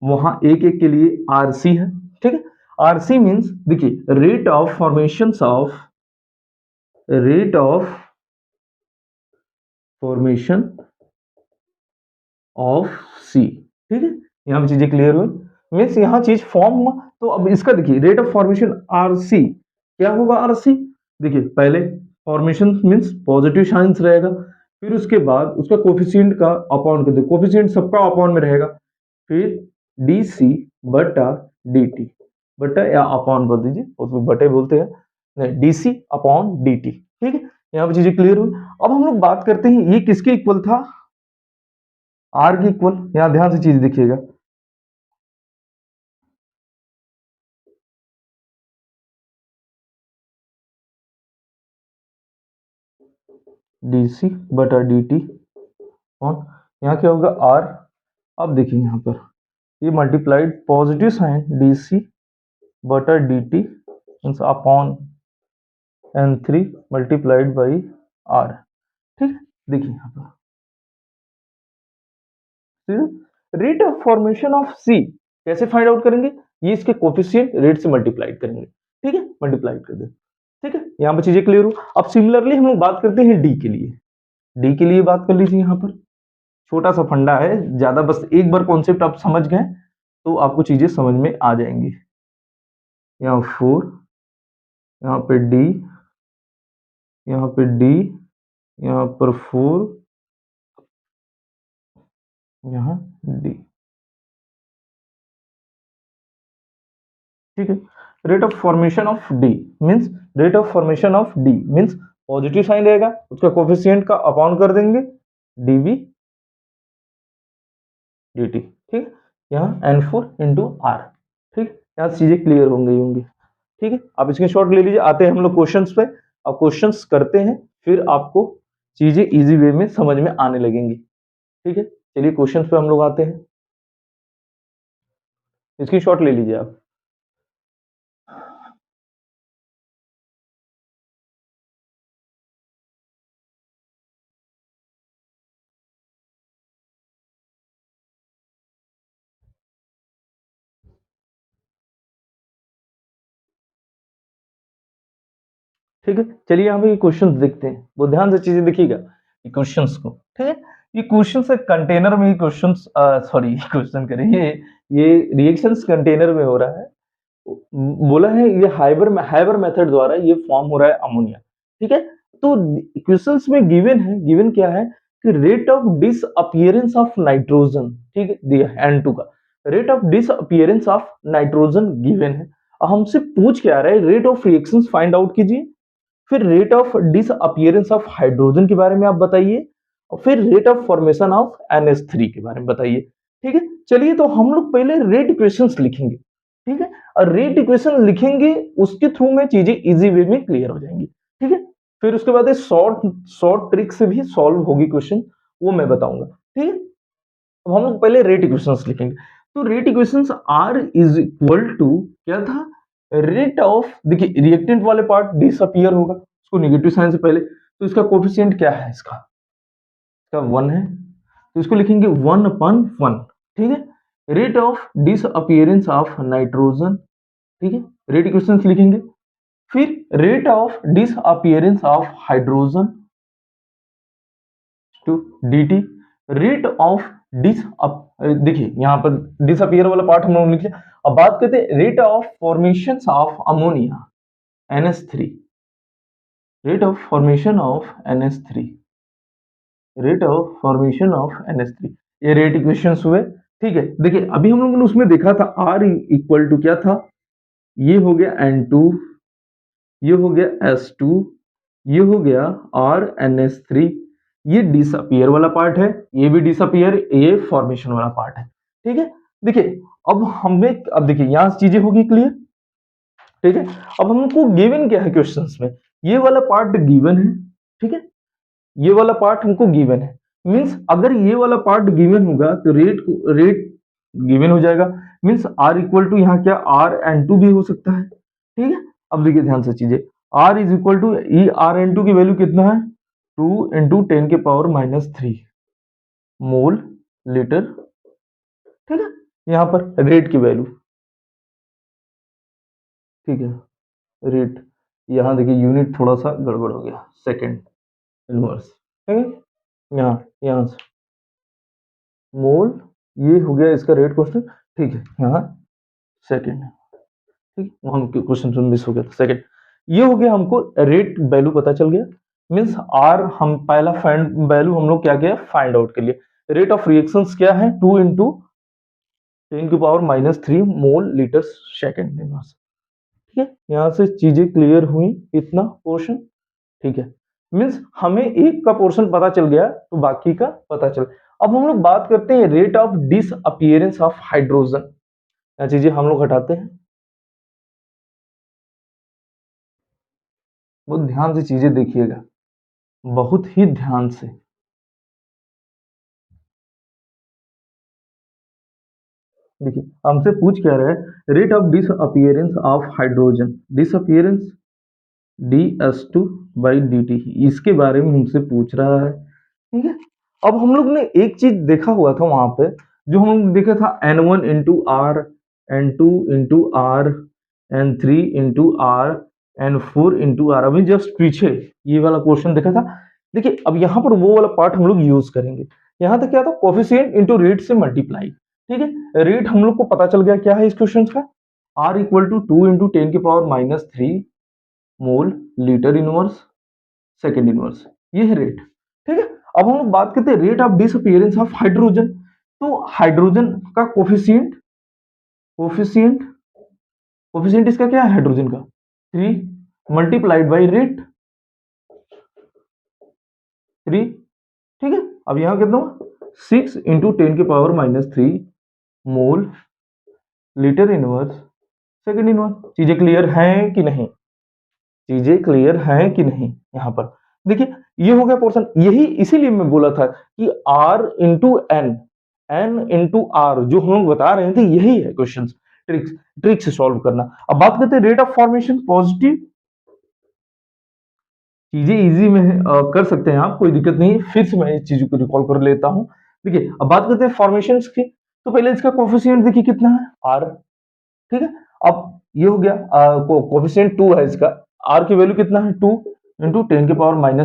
वहां एक एक के लिए आरसी है, ठीक है। आरसी मींस देखिए rate of formation of, rate of formation of C, ठीक है। यहाँ पे चीजें क्लियर हुई, मीन्स यहाँ चीज फॉर्म हुआ, तो अब इसका देखिए rate of formation R C, क्या होगा आर सी, देखिए पहले फॉर्मेशन मीन्स पॉजिटिव साइंस रहेगा, फिर उसके बाद उसका कोफिशिएंट का अपॉन कर दो, कोफिशिएंट सबका अपॉन में रहेगा, फिर डी सी बटा डी टी, बटा या अपॉन बोल दीजिए, उसमें बटे बोलते हैं, नहीं D C upon D T, ठीक है। यहाँ पे चीजें क्लियर हुई। अब हम लोग बात करते हैं ये किसके इक्वल था, आर की इक्वल, यहां ध्यान से चीज देखिएगा, डी सी बटा डी टी, और यहाँ क्या होगा आर, अब देखिए यहाँ पर ये multiplied positive sign D C बटा D T means upon N three multiplied by R, ठीक है। देखिए यहाँ पर rate of formation of C कैसे फाइंड आउट करेंगे, ये इसके कोफिशिएंट रेट से मल्टीप्लाइड करेंगे, ठीक है, मल्टीप्लाइड कर दे, ठीक है। यहाँ पर चीजें क्लियर हो। अब सिमिलरली हम लोग बात करते हैं डी के लिए, डी के लिए बात कर लीजिए, यहाँ पर छोटा सा फंडा है, ज्यादा बस एक बार कॉन्सेप्ट आप समझ गए तो आपको चीजें समझ में आ जाएंगी। यहाँ 4, यहाँ पे डी, यहाँ पे डी, यहाँ पर 4, यहाँ डी, ठीक है। Rate of formation of D means, rate of formation of D means positive sign रहेगा, उसका कोफिशिएंट का अपॉन कर देंगे डीवी dt, ठीक, यहाँ n4 इंटू आर, ठीक, यहाँ चीजें क्लियर होंगी होंगी, ठीक है। आप इसके शॉर्ट ले लीजिए, आते हैं हम लोग क्वेश्चंस पे, अब क्वेश्चंस करते हैं, फिर आपको चीजें इजी वे में समझ में आने लगेंगी, ठीक है। चलिए क्वेश्चंस पे हम लोग आते हैं, इसकी शॉर्ट ले लीजिए आप। ठीक है, चलिए यहाँ पे क्वेश्चंस देखते हैं, वो ध्यान से चीजें देखिएगा क्वेश्चंस को, ठीक है। ये क्वेश्चन है कंटेनर में, क्वेश्चंस सॉरी क्वेश्चन करें, ये रिएक्शंस कंटेनर में हो रहा है, बोला है ये हाइबर मेथड द्वारा ये फॉर्म हो रहा है अमोनिया, ठीक है। तो क्वेश्चंस में गिवन है, गिवन क्या है कि rate of disappearance of nitrogen, ठीक है, दिया है N2 का, rate of disappearance of nitrogen given है। अब हमसे पूछ क्या रहा है, rate of reactions find out कीजिए, फिर rate of disappearance of hydrogen के बारे में आप बताइए, और फिर rate of formation of NH3 के बारे में बताइए, ठीक है। चलिए तो हम लोग पहले रेट इक्वेशंस लिखेंगे, ठीक है, और रेट इक्वेशन लिखेंगे, उसके थ्रू में चीजें इजी वे में क्लियर हो जाएंगी, ठीक है। फिर उसके बाद शॉर्ट शॉर्ट ट्रिक से भी सॉल्व होगी क्वेश्चन, वो मैं बताऊंगा, ठीक है। अब हम लोग पहले रेट इक्वेशंस लिखेंगे, तो rate equations R is equal to क्या था, रेट ऑफ, देखिए रिएक्टेंट वाले पार्ट डिसअपियर होगा, उसको नेगेटिव साइन से पहले, तो इसका कोफिशिएंट क्या है, इसका 1 है, तो इसको लिखेंगे 1/1, ठीक है। Rate of disappearance of nitrogen, ठीक है, रेट इक्वेशंस लिखेंगे। फिर rate of disappearance of hydrogen to dt, rate of dis, देखिए यहां पर डिसअपियर वाला पार्ट हम लोग लिख लिया। अब बात करते हैं rate of formation of ammonia NH3, rate of formation of NH3, rate of formation of NH3, ये रेट इक्वेशंस हुए, ठीक है। देखिए अभी हम लोगों ने उसमें देखा था R इक्वल टू क्या था, ये हो गया N2, ये हो गया S2, ये हो गया RNH3, ये डिसअपियर वाला पार्ट है, ये भी डिसअपियर, ये फॉर्मेशन वाला पार्ट है, ठीक है। देखिए अब हमें, अब देखिए यहां चीजें होगी क्लियर, ठीक है। अब हमको गिवन क्या है क्वेश्चंस में, ये वाला पार्ट गिवन है, ठीक है, ये वाला पार्ट हमको गिवन है, मींस अगर ये वाला पार्ट गिवन होगा तो रेट गिवन हो जाएगा, मींस R इक्वल टू यहाँ क्या RN2 भी हो सकता है, ठीक है। अब देखिए ध्यान से चीजें, R is equal to E RN2 की वैल्यू कितना है, 2 × 10⁻³ मोल लीटर, ठीक है, यहाँ पर रेट की वैल्यू, ठीक है, रेट, यहाँ देखिए यूनिट थोड़ा सा गड़बड़ हो गया, सेकेंड इनवर्स, ठीक है, यहाँ से मोल, ये हो गया इसका रेट क्वेश्चन, ठीक है, यहाँ सेकेंड, ठीक, वहां क्वेश्चन मिस हो गया था, सेकेंड, ये हो गया, हमको रेट वैल्यू पता चल गया, मींस आर हम पहला फाइंड वैल्यू हम लोग क्या किया फाइंड आउट के लिए, रेट ऑफ रिएक्शंस क्या है 2 × 10⁻³ मोल लीटर सेकेंड इनवर्स, ठीक है, यहाँ से चीजें क्लियर हुई, इतना पोर्शन, ठीक है, मींस हमें एक का पोर्शन पता चल गया तो बाकी का पता चल। अब हम लोग बात करते हैं rate of disappearance of hydrogen, यह चीजें हम लोग हटाते हैं, बहुत ध्यान से चीजें देखिएगा, बहुत ही ध्यान से। देखिए हमसे पूछ क्या रहा है, rate of disappearance of hydrogen, disappearance DS2/dt, इसके बारे में हमसे पूछ रहा है, ठीक है। अब हम लोग ने एक चीज देखा हुआ था वहां पे, जो हम लोग देखा था N1 × R, N2 × R, N3 × R, N4 × R, अभी जस्ट पीछे ये वाला क्वेश्चन देखा था। देखिए अब यहाँ पर वो वाला पार्ट हम लोग यूज करेंगे, यहाँ तक क्या था कोफिशिएंट इनटू रेट से मल्टीप्लाई, ठीक है, रेट हम लोग को पता चल गया क्या है इस क्वेश्चन का, R equal to 2 × 10⁻³ mole litre inverse second inverse, ये है रेट, ठीक है। अब हम लोग बात करते हैं rate of disappearance of hydrogen, तो हाइड्रोजन का कोफिशिएंट, कोफिशिएंट कोफिशिएंट इसका क्या है हाइड्रोजन का 3 मल्टीप्लाइड बाई रेट 3, ठीक है। अब यहाँ कितना 6 × 10⁻³ mole litre inverse second inverse, चीजें क्लियर हैं कि नहीं, चीजें क्लियर हैं कि नहीं, यहाँ पर देखिए ये हो गया पोर्शन, यही इसीलिए मैं बोला था कि R into N, N into R, जो हम लोग बता रहे थे यही है क्वेश्चन, ट्रिक से सॉल्व करना। अब बात करते हैं रेट ऑफ फॉर्मेशन पॉजिटिव, चीजें इजी में कर सकते हैं आप, कोई दिक्कत नहीं है, फिर से मैं इस चीज को रिकॉल कर लेता हूं। देखिए अब बात करते हैं फॉर्मेशन की, तो पहले इसका कोफिशिएंट देखिए कितना है R, ठीक है। अब ये हो गया कोफिशिएंट 2 है इसका, R की वैल्यू कितना है 2 × 10⁻³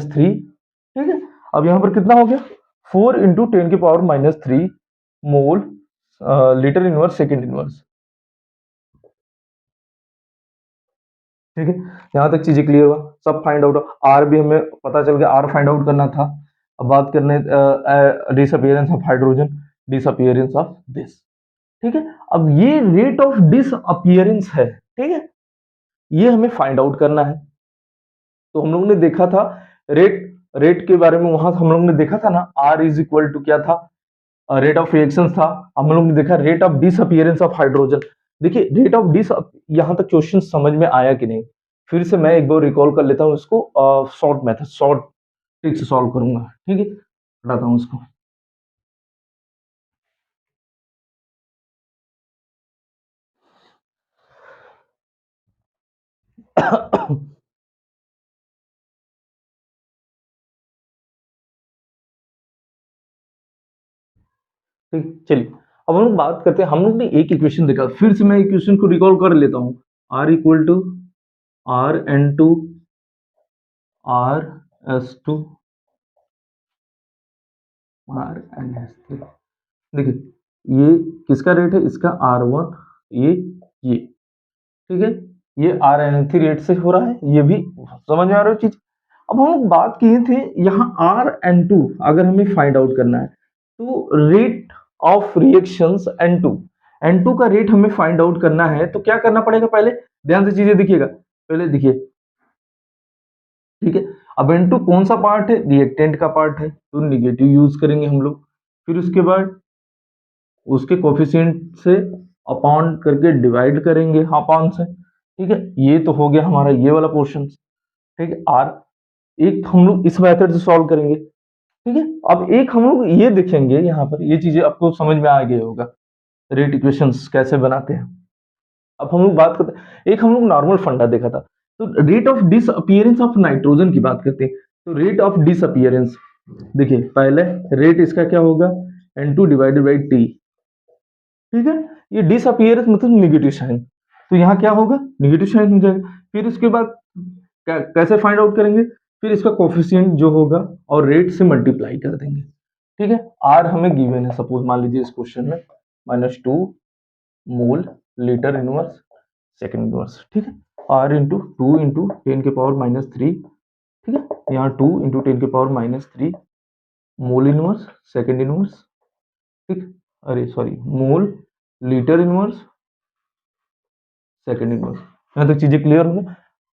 ठीक है। अब यहाँ पर कितना हो गया 4 × 10⁻³ mole litre inverse second inverse, ठीक है। यहाँ तक चीजें क्लियर हुआ, सब फाइंड आउट, आर भी हमें पता चल गया, आर फाइंड आउट करना था। अब बात करने disappearance of hydrogen, disappearance of this, ठीक है। अब ये रेट ऑफ डिसअपियरेंस है, ठीक है, ये हमें फाइंड आउट करना है। तो हम लोगों ने देखा था रेट, रेट के बारे में वहां हम लोगों ने देखा था ना, आर इज इक्वल टू क्या था, रेट ऑफ रिएक्शन था। हम लोग ने देखा rate of disappearance of hydrogen. देखिए रेट ऑफ डिस, यहां तक क्वेश्चन समझ में आया कि नहीं, फिर से मैं एक बार रिकॉल कर लेता हूं इसको, शॉर्ट मेथड, शॉर्ट ट्रिक से सॉल्व करूंगा, ठीक है, हटाता हूं इसको। ठीक, चलिए अब हम लोग बात करते हैं। हम लोग ने एक इक्वेशन देखा, फिर से मैं इक्वेशन को रिकॉल कर लेता हूँ। R equal to Rn2 Rs2 Rns3। देखिए ये किसका रेट है, इसका R1, ये ठीक है, ये Rn3 रेट से हो रहा है, ये भी समझ में आ रहा है चीज। अब हम लोग बात किए थे यहाँ Rn2 अगर हमें फाइंड आउट करना है तो रेट ऑफ रिएक्शंस N2 का रेट हमें फाइंड आउट करना है तो क्या करना पड़ेगा, पहले ध्यान से चीजें दिखिएगा। पहले देखिए, ठीक है, अब N2 कौन सा पार्ट है, रिएक्टेंट का पार्ट है, तो निगेटिव यूज करेंगे हम लोग। फिर उसके बाद उसके कोफिशिएंट से अपॉन करके डिवाइड करेंगे अपॉन से। ठीक है, ये तो हो गया हमारा ये वाला पोर्शन। ठीक है, आर एक हम लोग इस मेथड से सॉल्व करेंगे। ठीक है, अब एक हम लोग ये देखेंगे, यहाँ पर ये चीजें आपको समझ में आ गया होगा रेट इक्वेशंस कैसे बनाते हैं। अब हम लोग बात करते हैं, एक हम लोग नॉर्मल फंडा देखा था, तो rate of disappearance of nitrogen की बात करते हैं। तो रेट ऑफ डिसअपियरेंस, देखिए पहले रेट इसका क्या होगा, N2 डिवाइडेड बाई टी। ठीक है, ये डिसअपियरेंस मतलब निगेटिव साइन, तो यहाँ क्या होगा, निगेटिव साइन हो जाएगा। फिर उसके बाद कैसे फाइंड आउट करेंगे, फिर इसका कोफिशिएंट जो होगा और रेट से मल्टीप्लाई कर देंगे। ठीक है, आर हमें गिवन है, सपोज मान लीजिए इस क्वेश्चन में -2 मोल लीटर इनवर्स सेकेंड इनवर्स। ठीक है, आर इंटू 2 × 10⁻³ ठीक है, यहाँ 2 × 10⁻³ मोल इनवर्स सेकेंड इनवर्स। ठीक, अरे सॉरी, मोल लीटर इनवर्स सेकेंड इनवर्स। यहाँ तक चीजें क्लियर हो गई।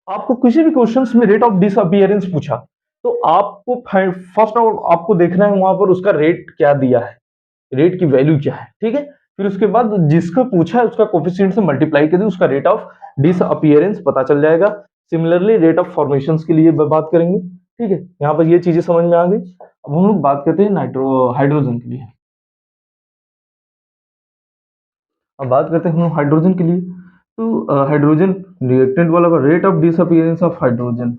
आपको किसी भी क्वेश्चंस में रेट ऑफ डिसअपियरेंस पूछा तो आपको फर्स्ट ऑफ आपको देखना है वहां पर उसका रेट क्या दिया है, रेट की वैल्यू क्या है। ठीक है, फिर उसके बाद जिसका पूछा है उसका कोफिशिएंट से मल्टीप्लाई कर दे, उसका रेट ऑफ डिसअपियरेंस पता चल जाएगा। सिमिलरली रेट ऑफ फॉर्मेशन के लिए बात करेंगे। ठीक है, यहाँ पर ये चीजें समझ में आ गई। अब हम लोग बात करते हैं हाइड्रोजन के लिए। अब बात करते हैं हम लोग हाइड्रोजन के लिए। तो हाइड्रोजन रिएक्टेंट वाला rate of disappearance of hydrogen,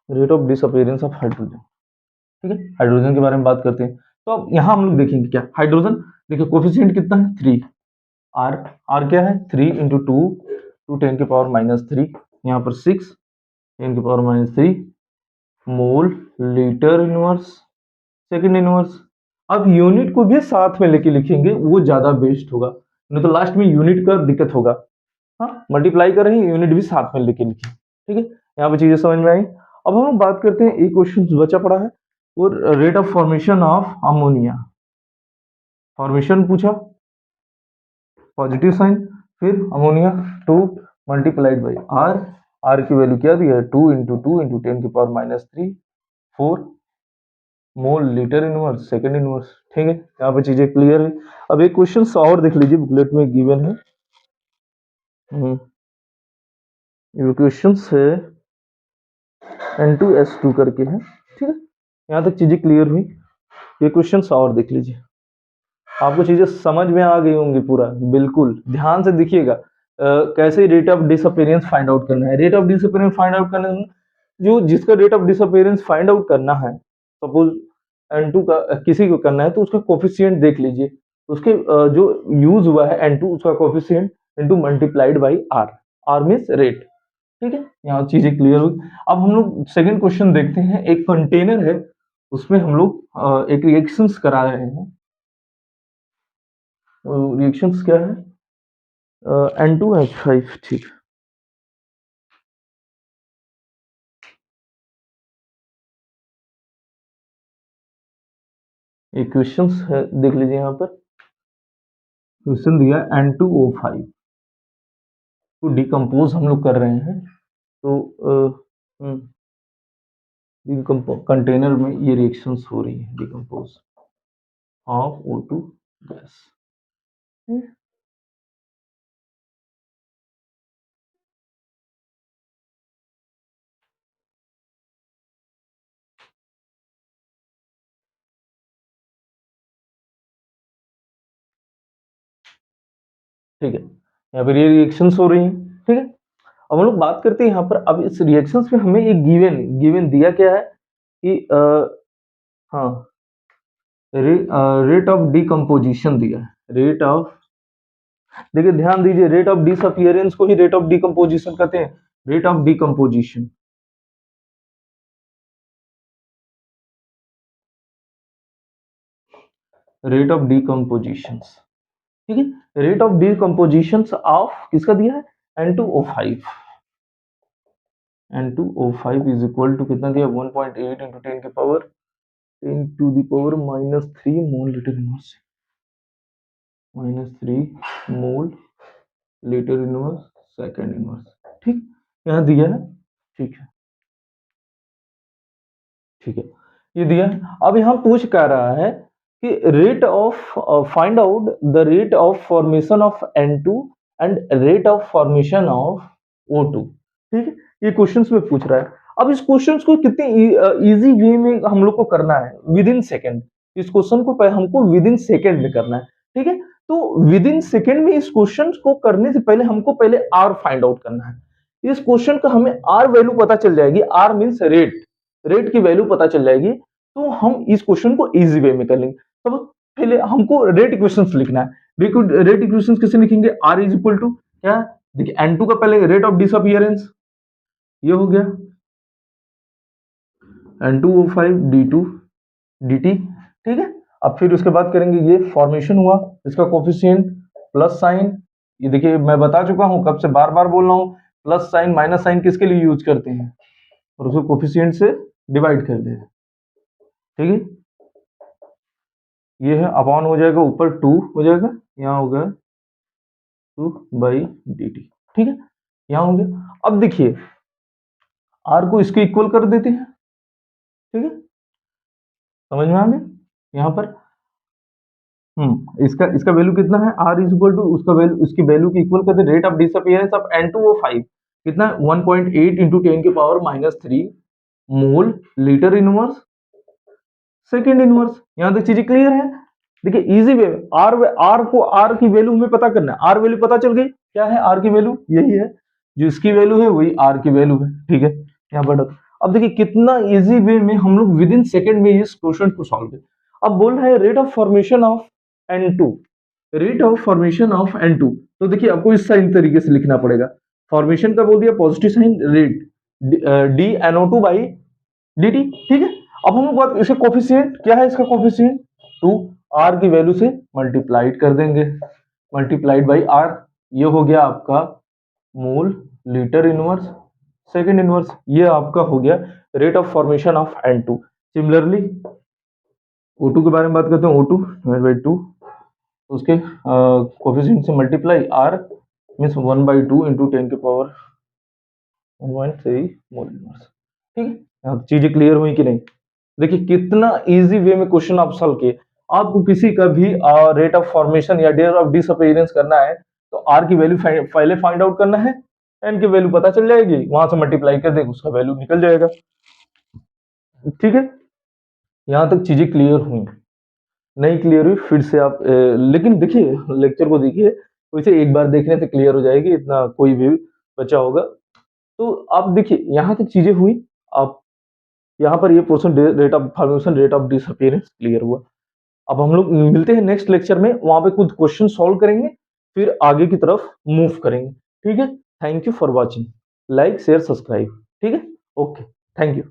rate of disappearance of hydrogen. ठीक है, हाइड्रोजन के बारे में बात करते हैं। तो अब यहाँ हम लोग देखेंगे क्या, हाइड्रोजन देखिए कोफिशिएंट कितना है 3, आर आर क्या है 3 × 2 2 × 10⁻³ यहाँ पर 6 10⁻³ mole litre inverse second inverse. अब यूनिट को भी साथ में लेके लिखेंगे, वो ज्यादा बेस्ट होगा, नहीं तो लास्ट में यूनिट का दिक्कत होगा। हाँ, मल्टीप्लाई कर रहे हैं, यूनिट भी साथ में लेके लिखिए। ठीक है, यहाँ पे चीजें समझ में आई। अब हम लोग बात करते हैं, एक क्वेश्चन बचा पड़ा है, और rate of formation of ammonia. Formation पूछा, पॉजिटिव साइन, फिर ammonia 2 multiplied by R. R की वैल्यू क्या दी है, 2 × 2 × 10⁻³ 4 mole litre inverse second inverse. ठीक है, यहाँ पे चीजें क्लियर है। अब एक क्वेश्चन और देख लीजिए, बुकलेट में गिवन है। ये क्वेश्चन है N2S2 करके है। ठीक है, यहाँ तक चीजें क्लियर हुई। ये क्वेश्चन और देख लीजिए, आपको चीजें समझ में आ गई होंगी पूरा, बिल्कुल ध्यान से देखिएगा। कैसे rate of disappearance find out करना है, rate of disappearance find out करने में जो जिसका rate of disappearance find out करना है, सपोज N2 का किसी को करना है, तो उसका कोफिशिएंट देख लीजिए, उसके जो यूज हुआ है N2 उसका coefficient into multiplied by R, R means rate. ठीक है, यहाँ चीजें क्लियर हुई। अब हम लोग सेकंड क्वेश्चन देखते हैं। एक कंटेनर है, उसमें हम लोग एक रिएक्शंस करा रहे हैं। रिएक्शंस क्या है, N2H5। ठीक, एक क्वेश्चन है, देख लीजिए यहाँ पर क्वेश्चन दिया N2O5 को डिकम्पोज हम लोग कर रहे हैं। तो कंटेनर में ये रिएक्शंस हो रही है, डिकम्पोज ऑफ O2 गैस। ठीक है, यहाँ पर ये रिएक्शंस हो रही हैं, ठीक है। अब हम लोग बात करते हैं यहाँ पर, अब इस रिएक्शंस में हमें एक गिवन दिया क्या है कि हाँ, रेट ऑफ डिकम्पोजिशन दिया है, रेट ऑफ, देखिए ध्यान दीजिए, रेट ऑफ डिसअपियरेंस को ही रेट ऑफ डिकम्पोजिशन कहते हैं, rate of decomposition. Rate of decomposition, ठीक है, रेट ऑफ डिकम्पोजिशन ऑफ किसका दिया है, N2O5। N2O5 is equal to कितना दिया, 1.8 इंटू 10 के power 10 to the power -3 mole litre inverse, -3 mole litre inverse second inverse, ठीक, यहाँ दिया है, ठीक है, ठीक है, ये दिया है। अब यहाँ पूछ क्या रहा है कि rate of, find out the rate of formation of N2 and rate of formation of O2, ठीक है, ये क्वेश्चंस में पूछ रहा है। अब इस क्वेश्चंस को कितने इजी वे में हम लोग को करना है, विद इन सेकेंड, इस क्वेश्चन को हमको विद इन सेकेंड में करना है, ठीक है। तो विद इन सेकेंड में इस क्वेश्चन को करने से पहले हमको पहले आर फाइंड आउट करना है। इस क्वेश्चन का हमें आर वैल्यू पता चल जाएगी, आर मीन्स रेट, रेट की वैल्यू पता चल जाएगी, तो हम इस क्वेश्चन को इजी वे में कर लेंगे। तो पहले हमको रेट इक्वेशंस लिखना है। रेट इक्वेशंस कैसे लिखेंगे, आर इज इक्वल टू क्या, देखिए N2 का पहले रेट ऑफ डिसअपियरेंस, ये हो गया N2O5 D2 dt, ठीक है। अब फिर उसके बाद करेंगे, ये फॉर्मेशन हुआ, इसका कोफिशिएंट प्लस साइन, ये देखिए मैं बता चुका हूं, कब से बार बार बोल रहा हूं, प्लस साइन माइनस साइन किसके लिए यूज करते हैं, और उसको कोफिशिएंट से डिवाइड कर दें, ठीक है। ये है अपॉन हो जाएगा, ऊपर 2 हो जाएगा, यहाँ हो गया 2/dt, ठीक है, यहाँ हो गया। अब देखिए r को इसके इक्वल कर देते हैं, ठीक है, समझ में आ गया यहाँ पर, इसका इसका वैल्यू कितना है, r इज इक्वल टू उसका वैल्यू, उसकी वैल्यू की इक्वल कर दे, rate of disappearance of N2O5 कितना, 1.8 इंटू 10 के power -3 mole litre inverse second inverse. यहाँ तक चीजें क्लियर है। देखिए इजी वे, आर को, आर की वैल्यू हमें पता करना है, आर वैल्यू पता चल गई, क्या है आर की वैल्यू, यही है, जो इसकी वैल्यू है वही आर की वैल्यू है, ठीक है, यहाँ पर। अब देखिए कितना इजी वे में हम लोग विद इन सेकेंड में इस क्वेश्चन को सॉल्व कर। अब बोल रहा है rate of formation of N2, rate of formation of N2, तो देखिए आपको इस साइन तरीके से लिखना पड़ेगा, फॉर्मेशन का बोल दिया positive sign, rate DNO2 by dt, ठीक है। अब हम लोग बात, इसका कोफिशिएंट क्या है, इसका कोफिशिएंट 2, आर की वैल्यू से मल्टीप्लाइड कर देंगे, मल्टीप्लाइड बाई आर, ये हो गया आपका मोल लीटर इनवर्स सेकंड इनवर्स, ये आपका हो गया rate of formation of N2। Similarly O2 के बारे में बात करते हैं, O2 डिवाइड बाई 2, उसके कोफिशिएंट से मल्टीप्लाई, आर मीन्स 1/2 इंटू 10 के पावर 1.3 मोल इनवर्स, ठीक है। यहाँ चीजें क्लियर हुई कि नहीं, देखिए कितना इजी वे में क्वेश्चन आप सॉल्व किए। आपको किसी का भी रेट ऑफ फॉर्मेशन या रेट ऑफ डिसअपियरेंस करना है, तो आर की वैल्यू पहले फाइंड आउट करना है, एन की वैल्यू पता चल जाएगी, वहां से मल्टीप्लाई कर देंगे, उसका वैल्यू निकल जाएगा, ठीक है। यहां तक चीजें क्लियर हुई, नहीं क्लियर हुई फिर से आप लेकिन देखिए लेक्चर को देखिए, वैसे एक बार देखने से क्लियर हो जाएगी, इतना कोई भी बचा होगा। तो आप देखिए यहाँ तक चीजें हुई, आप यहाँ पर ये portion rate of formation rate of disappearance clear हुआ। अब हम लोग मिलते हैं नेक्स्ट लेक्चर में, वहां पे कुछ क्वेश्चन सॉल्व करेंगे, फिर आगे की तरफ मूव करेंगे, ठीक है। Thank you for watching, like share subscribe, ठीक है, ओके, थैंक यू।